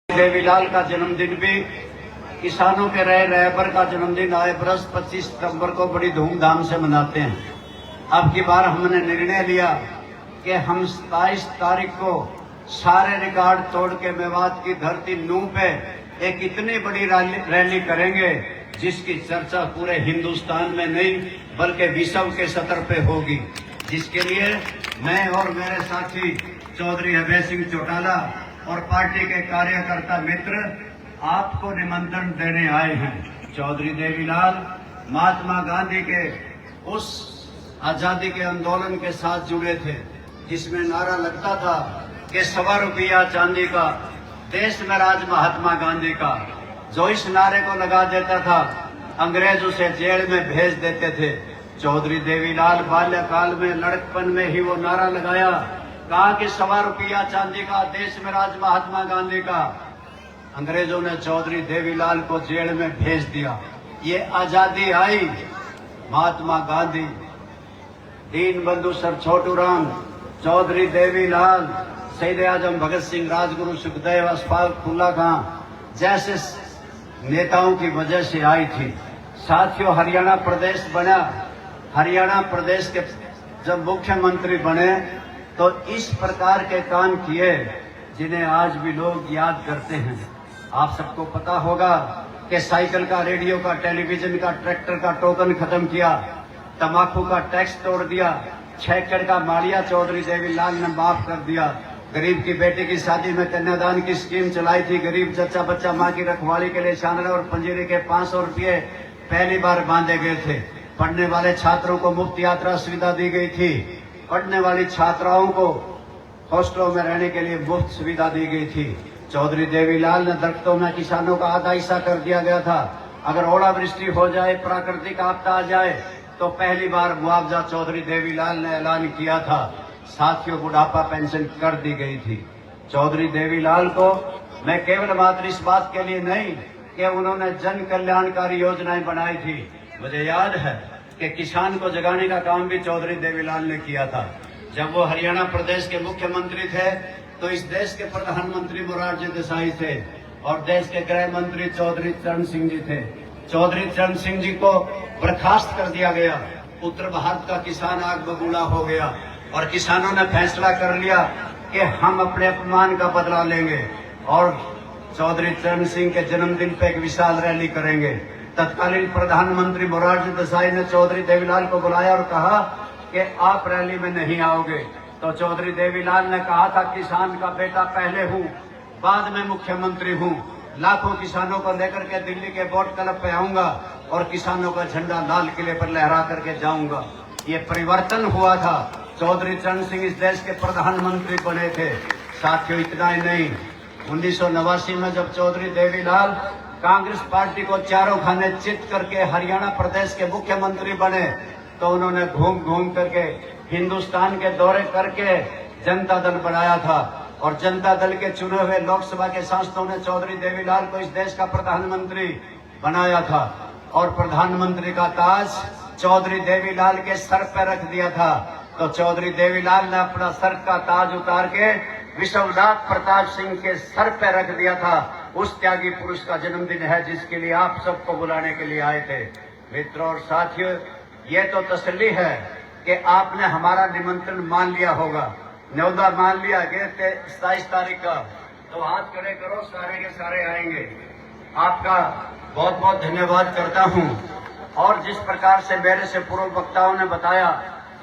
देवीलाल का जन्मदिन भी किसानों के रहबर का जन्मदिन आए बरस 25 सितंबर को बड़ी धूमधाम से मनाते हैं। अब की बार हमने निर्णय लिया कि हम 27 तारीख को सारे रिकॉर्ड तोड़ के मेवात की धरती नूह पे एक इतनी बड़ी रैली करेंगे जिसकी चर्चा पूरे हिंदुस्तान में नहीं बल्कि विश्व के सतर पे होगी। जिसके लिए मैं और मेरे साथी चौधरी अभय सिंह चौटाला और पार्टी के कार्यकर्ता मित्र आपको निमंत्रण देने आए हैं। चौधरी देवीलाल महात्मा गांधी के उस आजादी के आंदोलन के साथ जुड़े थे जिसमें नारा लगता था कि 1.25 रुपया चांदी का देश में राज महात्मा गांधी का। जो इस नारे को लगा देता था अंग्रेज उसे जेल में भेज देते थे। चौधरी देवीलाल बाल्यकाल में लड़कपन में ही वो नारा लगाया, कहा कि 1.25 रुपया चांदी का देश में राज महात्मा गांधी का। अंग्रेजों ने चौधरी देवीलाल को जेल में भेज दिया। ये आजादी आई, महात्मा गांधी, दीन बंधु सर छोटूराम, चौधरी देवीलाल, शहीद आजम भगत सिंह, राजगुरु सुखदेव, अशफाक उल्ला खां जैसे नेताओं की वजह से आई थी। साथियों, हरियाणा प्रदेश बना, हरियाणा प्रदेश के जब मुख्यमंत्री बने तो इस प्रकार के काम किए जिन्हें आज भी लोग याद करते हैं। आप सबको पता होगा कि साइकिल का, रेडियो का, टेलीविजन का, ट्रैक्टर का टोकन खत्म किया, तंबाकू का टैक्स तोड़ दिया, 6 एकड़ का मालिया चौधरी देवीलाल ने माफ कर दिया। गरीब की बेटी की शादी में कन्यादान की स्कीम चलाई थी। गरीब जच्चा बच्चा माँ की रखवाली के लिए शानदार और पंजीरी के 500 रुपये पहली बार बांधे गए थे। पढ़ने वाले छात्रों को मुफ्त यात्रा सुविधा दी गई थी। पढ़ने वाली छात्राओं को हॉस्टलों में रहने के लिए मुफ्त सुविधा दी गई थी। चौधरी देवीलाल ने दरख्तों में किसानों का आधा हिस्सा कर दिया गया था। अगर ओलावृष्टि हो जाए, प्राकृतिक आपदा आ जाए तो पहली बार मुआवजा चौधरी देवीलाल ने ऐलान किया था। साथियों, बुढ़ापा पेंशन कर दी गई थी। चौधरी देवीलाल को मैं केवल मात्र इस बात के लिए नहीं कि उन्होंने जन कल्याणकारी योजनाएं बनाई थी, मुझे याद है कि किसान को जगाने का काम भी चौधरी देवीलाल ने किया था। जब वो हरियाणा प्रदेश के मुख्यमंत्री थे तो इस देश के प्रधानमंत्री मोरारजी देसाई थे और देश के गृह मंत्री चौधरी चरण सिंह जी थे। चौधरी चरण सिंह जी को बर्खास्त कर दिया गया। उत्तर भारत का किसान आग बबूला हो गया और किसानों ने फैसला कर लिया कि हम अपने अपमान का बदला लेंगे और चौधरी चरण सिंह के जन्मदिन पे एक विशाल रैली करेंगे। तत्कालीन प्रधानमंत्री मोरारजी देसाई ने चौधरी देवीलाल को बुलाया और कहा कि आप रैली में नहीं आओगे। तो चौधरी देवीलाल ने कहा था, किसान का बेटा पहले हूँ, बाद में मुख्यमंत्री हूँ। लाखों किसानों को लेकर के दिल्ली के बोट क्लब पे आऊंगा और किसानों का झंडा लाल किले पर लहरा करके जाऊंगा। ये परिवर्तन हुआ था। चौधरी चरण सिंह इस देश के प्रधानमंत्री बने थे। साथियों, इतना ही नहीं, 1989 में जब चौधरी देवीलाल कांग्रेस पार्टी को चारों खाने चित करके हरियाणा प्रदेश के मुख्यमंत्री बने तो उन्होंने घूम घूम करके हिंदुस्तान के दौरे करके जनता दल बनाया था और जनता दल के चुने हुए लोकसभा के सांसदों ने चौधरी देवीलाल को इस देश का प्रधानमंत्री बनाया था और प्रधानमंत्री का ताज चौधरी देवीलाल के सर पर रख दिया था। तो चौधरी देवीलाल ने अपना सर का ताज उतार के विश्वनाथ प्रताप सिंह के सर पर रख दिया था। उस त्यागी पुरुष का जन्मदिन है जिसके लिए आप सबको बुलाने के लिए आए थे। मित्रों और साथियों, ये तो तसल्ली है कि आपने हमारा निमंत्रण मान लिया होगा, न्योता मान लिया कि 27 तारीख का। तो हाथ खड़े करो, सारे के सारे आएंगे। आपका बहुत बहुत धन्यवाद करता हूं। और जिस प्रकार से मेरे से पूर्व वक्ताओं ने बताया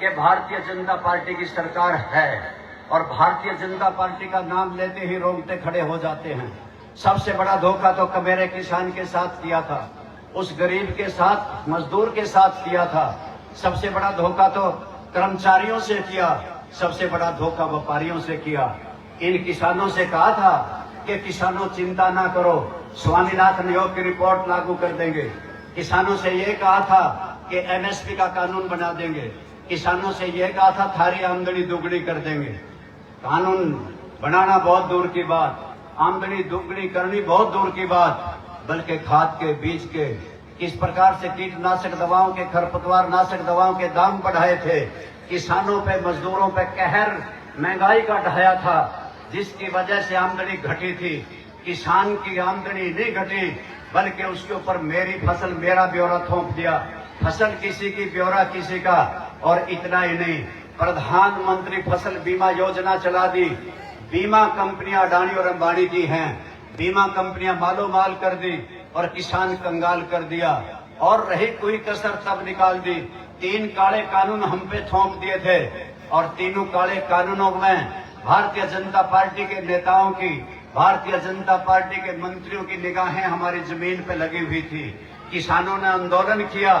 कि भारतीय जनता पार्टी की सरकार है और भारतीय जनता पार्टी का नाम लेते ही रोंगटे खड़े हो जाते हैं। सबसे बड़ा धोखा तो मेरे किसान के साथ किया था, उस गरीब के साथ, मजदूर के साथ किया था। सबसे बड़ा धोखा तो कर्मचारियों से किया, सबसे बड़ा धोखा व्यापारियों से किया। इन किसानों से कहा था कि किसानों चिंता ना करो, स्वामीनाथन आयोग की रिपोर्ट लागू कर देंगे। किसानों से ये कहा था कि एमएसपी का कानून बना देंगे। किसानों से ये कहा था थारी आमदनी दुगनी कर देंगे। कानून बनाना बहुत दूर की बात, आमदनी दुगनी करनी बहुत दूर की बात, बल्कि खाद के, बीज के, किस प्रकार से कीटनाशक दवाओं के, खरपतवार नाशक दवाओं के दाम बढ़ाए थे। किसानों पे, मजदूरों पे कहर महंगाई का ढाया था जिसकी वजह से आमदनी घटी थी। किसान की आमदनी नहीं घटी, बल्कि उसके ऊपर मेरी फसल मेरा ब्यौरा थोप दिया, फसल किसी की ब्यौरा किसी का। और इतना ही नहीं, प्रधानमंत्री फसल बीमा योजना चला दी। बीमा कंपनियां अडानी और अंबानी की हैं, बीमा कंपनियां मालो माल कर दी और किसान कंगाल कर दिया। और रही कोई कसर तब निकाल दी। 3 काले कानून हम पे थोप दिए थे और तीनों काले कानूनों में भारतीय जनता पार्टी के नेताओं की, भारतीय जनता पार्टी के मंत्रियों की निगाहें हमारी जमीन पे लगी हुई थी। किसानों ने आंदोलन किया,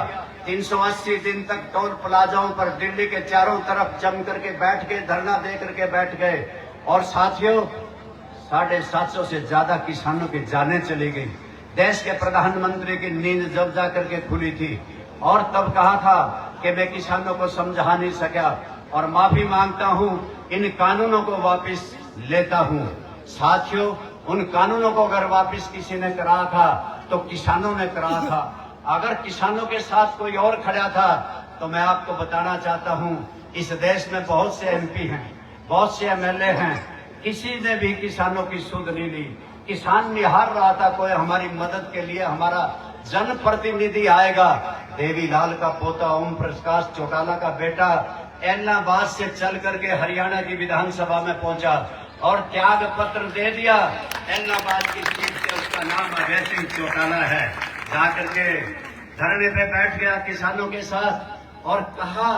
380 दिन तक टोल प्लाजाओं पर दिल्ली के चारों तरफ जम करके बैठ गए, धरना दे करके बैठ गए। और साथियों, 750 से ज्यादा किसानों की जानें चली गई। देश के प्रधानमंत्री की नींद जब जा करके खुली थी और तब कहा था कि मैं किसानों को समझा नहीं सका और माफी मांगता हूं, इन कानूनों को वापस लेता हूं। साथियों, उन कानूनों को अगर वापस किसी ने करा था तो किसानों ने करा था। अगर किसानों के साथ कोई और खड़ा था तो मैं आपको बताना चाहता हूं, इस देश में बहुत से एमपी हैं, बहुत से एमएलए हैं, किसी ने भी किसानों की सुध नहीं ली। किसान निहार रहा था कोई हमारी मदद के लिए हमारा जनप्रतिनिधि आएगा। देवीलाल का पोता ओम प्रकाश चौटाला का बेटा एलनाबाद से चल करके हरियाणा की विधानसभा में पहुंचा और त्याग पत्र दे दिया। एलनाबाद की सीट से उसका नाम अभय सिंह चौटाला है। जाकर के धरने पे बैठ गया किसानों के साथ और कहा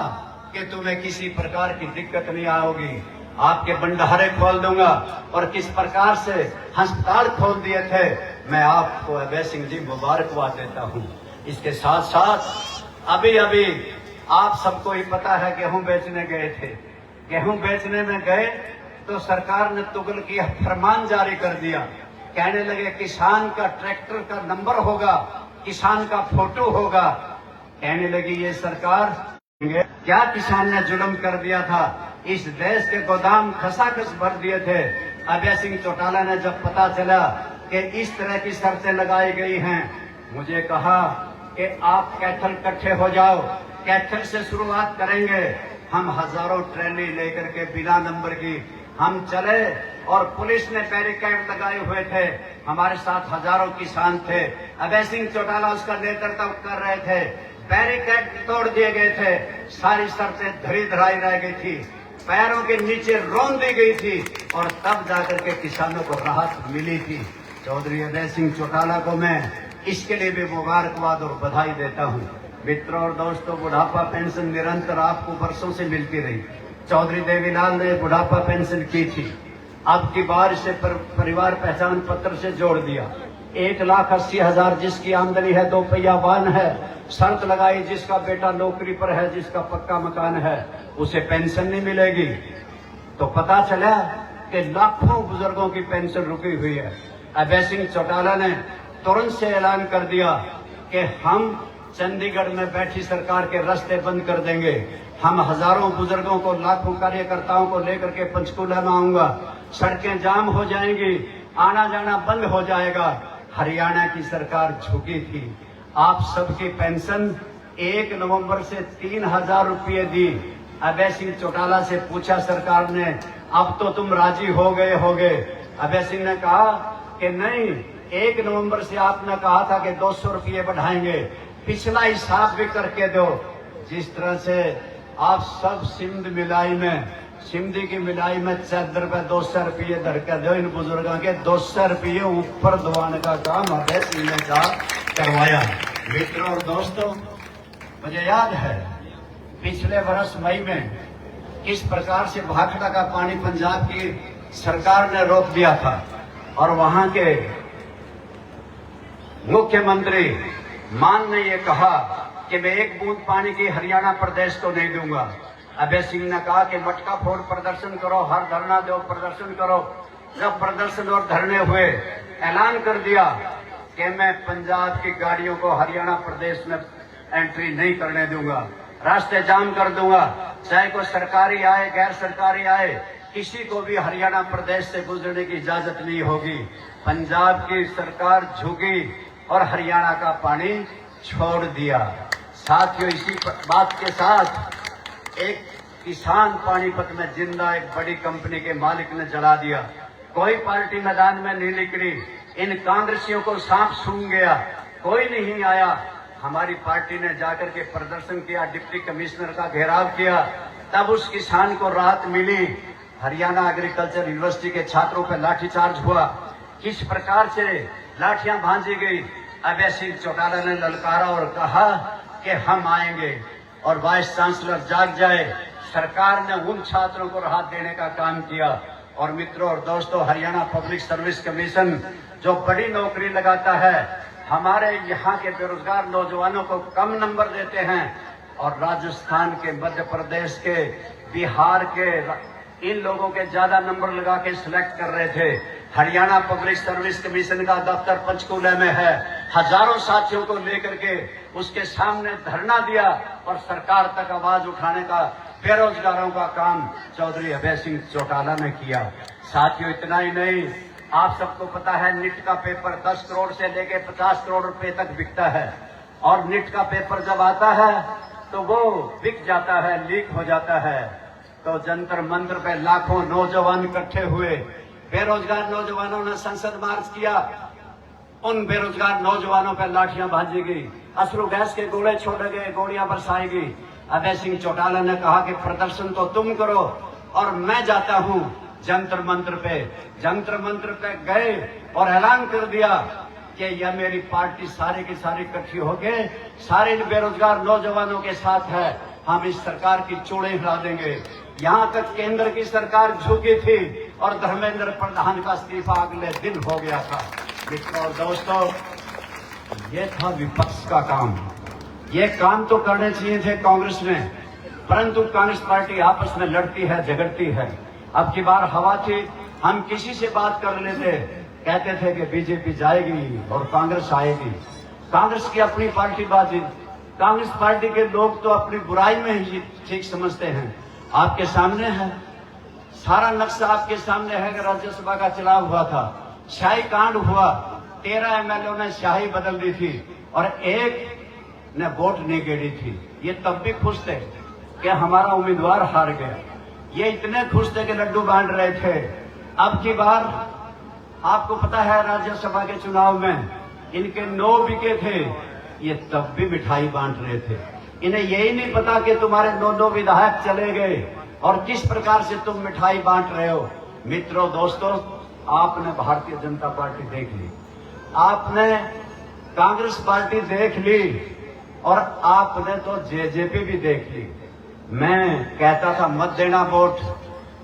कि तुम्हें किसी प्रकार की दिक्कत नहीं आओगी, आपके भंडारे खोल दूंगा। और किस प्रकार से अस्पताल खोल दिए थे, मैं आपको अभय सिंह जी मुबारकबाद देता हूं। इसके साथ साथ अभी अभी आप सबको ही पता है, गेहूं बेचने गए थे। गेहूं बेचने में गए तो सरकार ने तुगल की फरमान जारी कर दिया। कहने लगे किसान का ट्रैक्टर का नंबर होगा, किसान का फोटो होगा। कहने लगी ये सरकार, क्या किसान ने जुल्म कर दिया था, इस देश के गोदाम खसाखस भर दिए थे। अभय सिंह चौटाला ने जब पता चला कि इस तरह की शर्तें लगाई गई हैं, मुझे कहा कि आप कैथल इकट्ठे हो जाओ, कैथल से शुरुआत करेंगे। हम हजारों ट्रेली लेकर के बिना नंबर की हम चले और पुलिस ने बैरिकेड लगाए हुए थे। हमारे साथ हजारों किसान थे, अभय सिंह चौटाला उसका नेतृत्व कर रहे थे। बैरिकेड तोड़ दिए गए थे, सारी शर्तें धरी धराई रह गई थी, पैरों के नीचे रौंद दी गई थी और तब जाकर के किसानों को राहत मिली थी। चौधरी अभय सिंह चौटाला को मैं इसके लिए भी मुबारकबाद और बधाई देता हूं। मित्रों और दोस्तों, बुढ़ापा पेंशन निरंतर आपको वर्षों से मिलती रही। चौधरी देवीलाल ने बुढ़ापा पेंशन की थी, अब की बार इसे परिवार पहचान पत्र से जोड़ दिया। 1,80,000 जिसकी आमदनी है, 2 पहिया वाहन है, शर्त लगाई जिसका बेटा नौकरी पर है, जिसका पक्का मकान है, उसे पेंशन नहीं मिलेगी। तो पता चला कि लाखों बुजुर्गों की पेंशन रुकी हुई है। अभय सिंह चौटाला ने तुरंत से ऐलान कर दिया कि हम चंडीगढ़ में बैठी सरकार के रास्ते बंद कर देंगे। हम हजारों बुजुर्गों को, लाखों कार्यकर्ताओं को लेकर के पंचकूला में आऊंगा, सड़कें जाम हो जाएंगी, आना जाना बंद हो जाएगा। हरियाणा की सरकार झुकी थी, आप सबकी पेंशन 1 नवंबर से 3,000 रुपये दी। अभय सिंह चौटाला से पूछा सरकार ने, अब तो तुम राजी हो गए। अभय सिंह ने कहा कि नहीं, 1 नवंबर से आपने कहा था कि 200 रुपये बढ़ाएंगे, पिछला हिसाब भी करके दो। जिस तरह से आप सब सिंधी की मिलाई में चादर पे 200 रुपये धर के दो, इन बुजुर्गों के 200 रुपये ऊपर दबाने का काम अभय सिंह ने करवाया। मित्रों और दोस्तों, मुझे याद है पिछले वर्ष मई में किस प्रकार से भाखड़ा का पानी पंजाब की सरकार ने रोक दिया था और वहां के मुख्यमंत्री मान ने ये कहा कि मैं 1 बूंद पानी की हरियाणा प्रदेश को नहीं दूंगा। अभय सिंह ने कहा कि मटका फोड़ प्रदर्शन करो, हर धरना दो, प्रदर्शन करो। जब प्रदर्शन और धरने हुए, ऐलान कर दिया कि मैं पंजाब की गाड़ियों को हरियाणा प्रदेश में एंट्री नहीं करने दूंगा, रास्ते जाम कर दूंगा, चाहे कोई सरकारी आए गैर सरकारी आए, किसी को भी हरियाणा प्रदेश से गुजरने की इजाजत नहीं होगी। पंजाब की सरकार झुकी और हरियाणा का पानी छोड़ दिया। साथियों, इसी बात के साथ एक किसान पानीपत में जिंदा एक बड़ी कंपनी के मालिक ने जला दिया। कोई पार्टी मैदान में नहीं निकली, इन कांग्रेसियों को सांप सूंघ गया, कोई नहीं आया। हमारी पार्टी ने जाकर के प्रदर्शन किया, डिप्टी कमिश्नर का घेराव किया, तब उस किसान को राहत मिली। हरियाणा एग्रीकल्चर यूनिवर्सिटी के छात्रों पर लाठीचार्ज हुआ, किस प्रकार से लाठियां भांजी गई। अभय सिंह चौटाला ने ललकारा और कहा कि हम आएंगे, और वाइस चांसलर जाग जाए। सरकार ने उन छात्रों को राहत देने का काम किया। और मित्रों और दोस्तों, हरियाणा पब्लिक सर्विस कमीशन जो बड़ी नौकरी लगाता है, हमारे यहाँ के बेरोजगार नौजवानों को कम नंबर देते हैं, और राजस्थान के, मध्य प्रदेश के, बिहार के इन लोगों के ज्यादा नंबर लगा के सिलेक्ट कर रहे थे। हरियाणा पब्लिक सर्विस कमीशन का दफ्तर पंचकूला में है। हजारों साथियों को लेकर के उसके सामने धरना दिया और सरकार तक आवाज उठाने का, बेरोजगारों का काम चौधरी अभय सिंह चौटाला ने किया। साथियों, इतना ही नहीं, आप सबको पता है नीट का पेपर 10 करोड़ से लेके 50 करोड़ रुपए तक बिकता है, और नीट का पेपर जब आता है तो वो बिक जाता है, लीक हो जाता है। तो जंतर मंत्र पे लाखों नौजवान इकट्ठे हुए, बेरोजगार नौजवानों ने संसद मार्च किया, उन बेरोजगार नौजवानों पर लाठियां भांजी गई, अश्रु गैस के गोले छोड़े गए, गोलियां बरसाई गई। अभय सिंह चौटाला ने कहा कि प्रदर्शन तो तुम करो और मैं जाता हूं जंतर मंत्र पे। जंतर मंत्र पे गए और ऐलान कर दिया कि यह मेरी पार्टी सारी की सारी इकट्ठी होके सारे बेरोजगार नौजवानों के साथ है, हम इस सरकार की चूड़ें हिला देंगे। यहाँ तक केंद्र की सरकार झुकी थी और धर्मेंद्र प्रधान का इस्तीफा अगले दिन हो गया था। मित्रों और दोस्तों, ये था विपक्ष का काम। ये काम तो करने चाहिए थे कांग्रेस ने, परंतु कांग्रेस पार्टी आपस में लड़ती है, झगड़ती है। अब की बार हवा थी, हम किसी से बात कर लेते, कहते थे कि बीजेपी जाएगी और कांग्रेस आएगी। कांग्रेस की अपनी पार्टी बाजी, कांग्रेस पार्टी के लोग तो अपनी बुराई में ही ठीक समझते हैं। आपके सामने है, सारा नक्शा आपके सामने है कि राज्यसभा का चुनाव हुआ था, शाही कांड हुआ, 13 एमएलए ने शाही बदल दी थी और एक ने वोट नहीं गिरी थी। ये तब भी खुश थे कि हमारा उम्मीदवार हार गया। ये इतने खुश थे कि लड्डू बांट रहे थे। अब की बार आपको पता है राज्यसभा के चुनाव में इनके 9 बिके थे, ये तब भी मिठाई बांट रहे थे। इन्हें यही नहीं पता कि तुम्हारे 9 विधायक चले गए और किस प्रकार से तुम मिठाई बांट रहे हो। मित्रों दोस्तों, आपने भारतीय जनता पार्टी देख ली, आपने कांग्रेस पार्टी देख ली, और आपने तो जेजेपी भी देख ली। मैं कहता था मत देना वोट,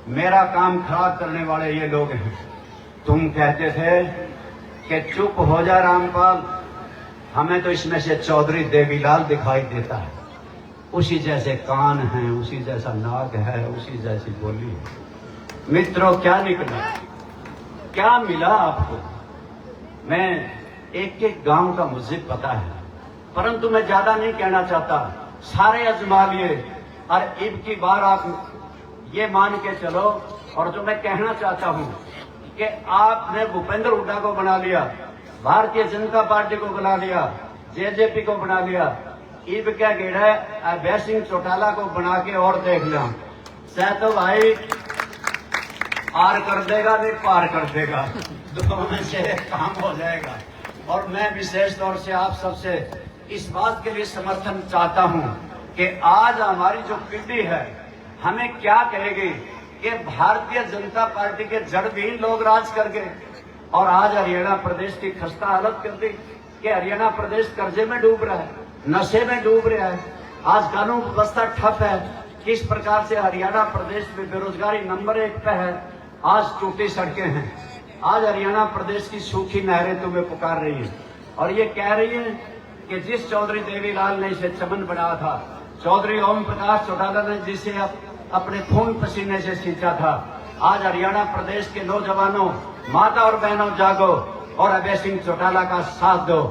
मेरा काम खराब करने वाले ये लोग हैं। तुम कहते थे कि चुप हो जा रामपाल, हमें तो इसमें से चौधरी देवीलाल दिखाई देता है, उसी जैसे कान हैं, उसी जैसा नाक है, उसी जैसी बोली है। मित्रों, क्या निकला, क्या मिला आपको? मैं एक एक गांव का मुझे पता है, परंतु मैं ज्यादा नहीं कहना चाहता, सारे आजमा लिए। और अब की बार आप ये मान के चलो, और जो मैं कहना चाहता हूं कि आपने भूपेंद्र हुड्डा को बना लिया, भारतीय जनता पार्टी को बना लिया, जेजेपी को बना लिया, ईब क्या गेड़ा है अभय सिंह चौटाला को बना के और देख लिया। चाहे तो भाई पार कर देगा, नहीं पार कर देगा, दोनों में से एक काम हो जाएगा। और मैं विशेष तौर से आप सबसे इस बात के लिए समर्थन चाहता हूं कि आज हमारी जो पीढ़ी है हमें क्या कहेगी कि भारतीय जनता पार्टी के जड़बीन लोग राज कर गए, और आज हरियाणा प्रदेश की खस्ता हालत कर दी कि हरियाणा प्रदेश कर्जे में डूब रहा है, नशे में डूब रहा है, आज कानून व्यवस्था ठप है। किस प्रकार से हरियाणा प्रदेश में बेरोजगारी नंबर 1 पे है, आज टूटी सड़कें हैं, आज हरियाणा प्रदेश की सूखी नहरें तुम्हें पुकार रही हैं, और ये कह रही है कि जिस चौधरी देवीलाल ने इसे चमन बनाया था, चौधरी ओम प्रकाश चौटाला ने जिसे अपने खून पसीने से सींचा था, आज हरियाणा प्रदेश के नौजवानों, माता और बहनों जागो और अभय सिंह चौटाला का साथ दो।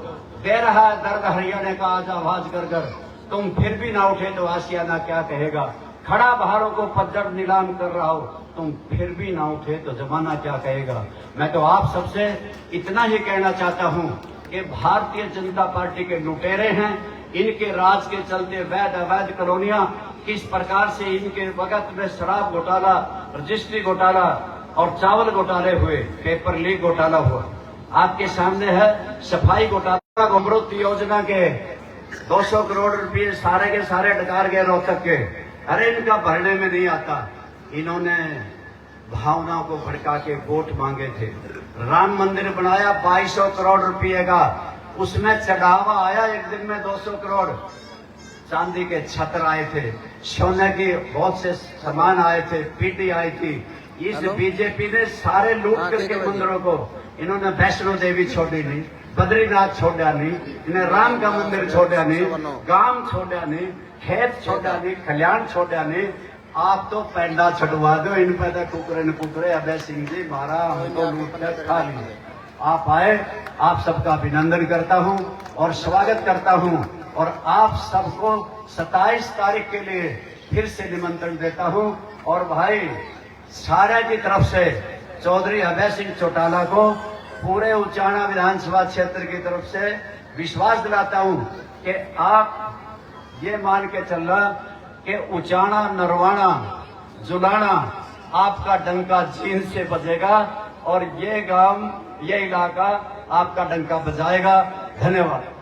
दे रहा है दर्द हरियाणा का आज आवाज कर कर, तुम फिर भी ना उठे तो आशियाना क्या कहेगा। खड़ा बहारों को पद्दर नीलाम कर रहा हो, तुम फिर भी ना उठे तो जमाना क्या कहेगा। मैं तो आप सबसे इतना ही कहना चाहता हूं कि भारतीय जनता पार्टी के लुटेरे हैं, इनके राज के चलते वैध अवैध कॉलोनियां किस प्रकार से इनके वक्त में शराब घोटाला, रजिस्ट्री घोटाला और चावल घोटाले हुए, पेपर लीक घोटाला हुआ। आपके सामने है सफाई घोटाला अमृत योजना के 200 करोड़ रुपए सारे के सारे डकार गए रोहतक के। अरे इनका भरने में नहीं आता। इन्होंने भावनाओं को भड़का के वोट मांगे थे। राम मंदिर बनाया 2200 करोड़ रुपए का, उसमें चढ़ावा आया एक दिन में 200 करोड़। चांदी के छत्र आए थे, सोने की बहुत से सामान आए थे, पीटी आई थी। इस बीजेपी ने सारे लूट करके मंदिरों को, इन्होंने वैष्णो देवी छोड़ी नहीं, बद्रीनाथ छोड़ा नहीं, इन्हें राम का मंदिर छोड़ा नहीं, गांव छोड़ा नहीं, खेत छोड़ा नहीं, कल्याण छोड़ा नहीं। आप तो पैंडा छटवा दो इन पैदा कुकरे अभय सिंह जी, मारा हमको लूट कर खा लिए। आप आए, आप सबका अभिनंदन करता हूं और स्वागत करता हूं और आप सबको 27 तारीख के लिए फिर से निमंत्रण देता हूं। और भाई सारा की तरफ से चौधरी अभय सिंह चौटाला को पूरे उचाना विधानसभा क्षेत्र की तरफ से विश्वास दिलाता हूं कि आप ये मान के चलना कि उचाना, नरवाना, जुलाना आपका डंका जीन से बजेगा और ये गांव, ये इलाका आपका डंका बजाएगा। धन्यवाद।